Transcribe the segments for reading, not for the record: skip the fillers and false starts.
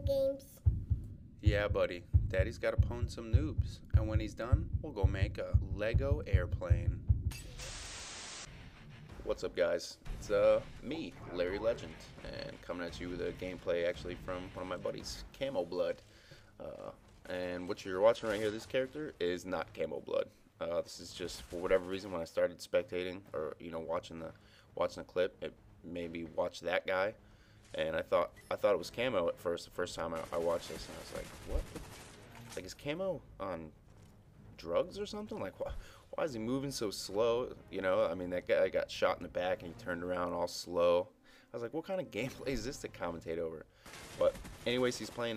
games. Yeah, buddy. Daddy's got to pwn some noobs. And when he's done, we'll go make a Lego airplane. What's up, guys? It's me, Larry Legend, and coming at you with a gameplay actually from one of my buddies, CamoXXXBlood. And what you're watching right here, this character is not CamoXXXBlood. This is just for whatever reason when I started spectating or watching the clip, it made me watch that guy. And I thought it was Camo at first. The first time I watched this, and I was like, "What? Like, is Camo on drugs or something? Like, why is he moving so slow? I mean, that guy got shot in the back, and he turned around all slow. I was like, what kind of gameplay is this to commentate over? But anyways, he's playing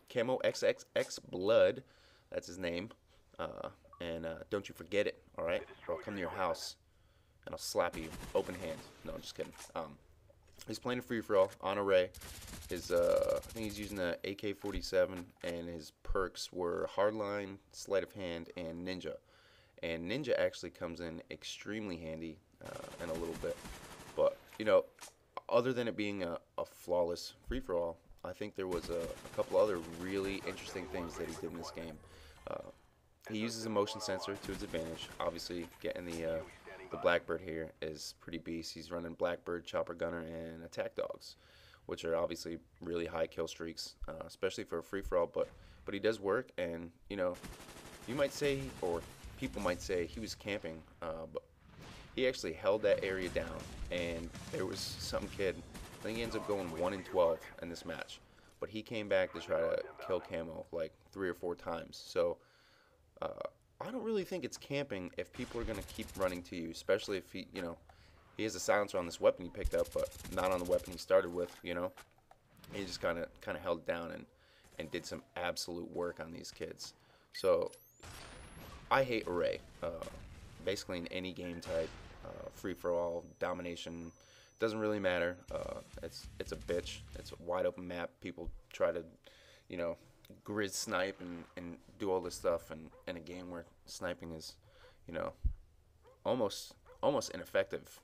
CamoXXXBlood. That's his name. And don't you forget it, all right? Or I'll come to your house, and I'll slap you, open hand. No, I'm just kidding. He's playing a free-for-all on array. I think he's using the AK-47, and his perks were Hardline, Sleight of Hand, and Ninja. And Ninja actually comes in extremely handy in a little bit. But, other than it being a flawless free-for-all, I think there was a couple other really interesting things that he did in this game. He uses a motion sensor to his advantage. Obviously, getting the Blackbird here is pretty beast. He's running Blackbird, Chopper Gunner, and Attack Dogs, which are obviously really high kill streaks, especially for a free-for-all. But he does work, and you might say, or people might say, he was camping, but he actually held that area down. And there was some kid, I think he ends up going 1 in 12 in this match, but he came back to try to kill Camo like 3 or 4 times. So I don't really think it's camping if people are going to keep running to you, especially if he has a silencer on this weapon he picked up, but not on the weapon he started with. He just kind of held down and did some absolute work on these kids. So I hate array, basically in any game type, free for all, domination, doesn't really matter. It's a bitch. It's a wide open map. People try to grizz snipe and do all this stuff in a game where sniping is almost ineffective.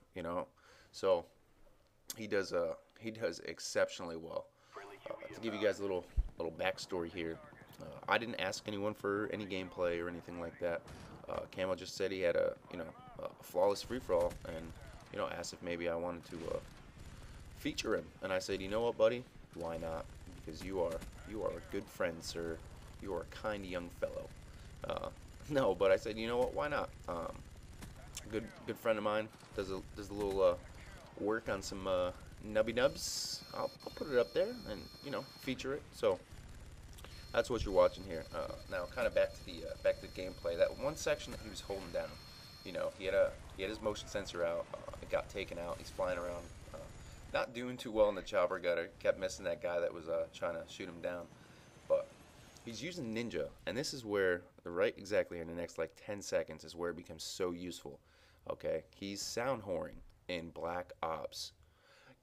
So he does exceptionally well. To give you guys a little backstory here, I didn't ask anyone for any gameplay or anything like that. Camo just said he had a flawless free-for-all, and asked if maybe I wanted to feature him, and I said, you know what, buddy, why not? Because you are a good friend, sir. You are a kind young fellow. No, but I said, you know what? Why not? Good friend of mine does a little work on some nubby nubs. I'll put it up there and feature it. So that's what you're watching here. Now, kind of back to the gameplay. That one section that he was holding down. He had his motion sensor out. It got taken out. He's flying around. Not doing too well in the chopper gutter. Kept missing that guy that was trying to shoot him down. But he's using Ninja, and this is where right exactly in the next like 10 seconds is where it becomes so useful. Okay, he's sound whoring in Black Ops.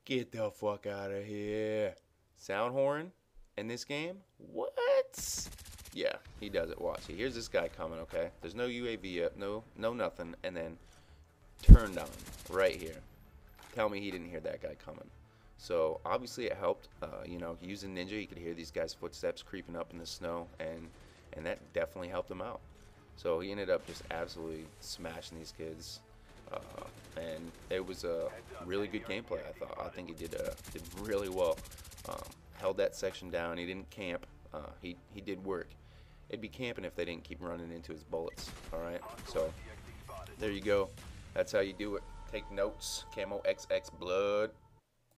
Get the fuck out of here! Sound whoring in this game? What? Yeah, he does it. Watch. Here's this guy coming. Okay, there's no UAV up, no nothing, and then turned on right here. Tell me he didn't hear that guy coming. So obviously it helped. Using Ninja, he could hear these guys' footsteps creeping up in the snow, and that definitely helped him out. So he ended up just absolutely smashing these kids, and it was a really good gameplay. I think he did really well. Held that section down. He didn't camp. He did work. It'd be camping if they didn't keep running into his bullets. All right. So there you go. That's how you do it. Take notes. CamoXXXBlood.